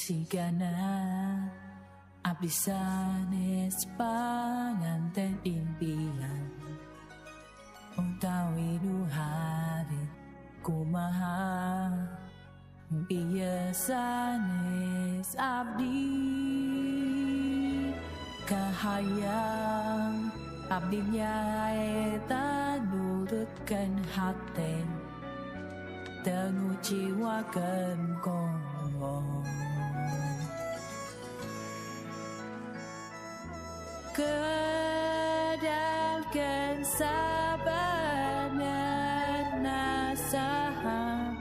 Sigana abdi sanes panganten impian utawi nu hari kumaha ieu sanes abdi kahayang abdi nyaeta nurutkeun hate teu nguciwakeun kongong kedalkeun sabenerna saha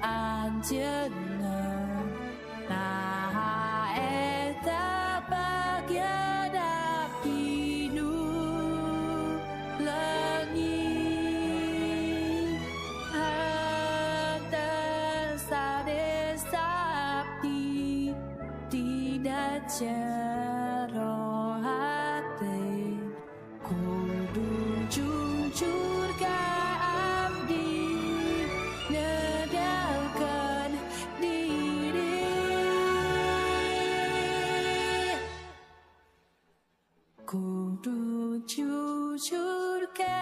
anjeunna nah eta bagian abdi nu leungit henteu sanes abdi tidak jero hati kudu jujur ka abdi ngedalkeun diri kudu jujur ka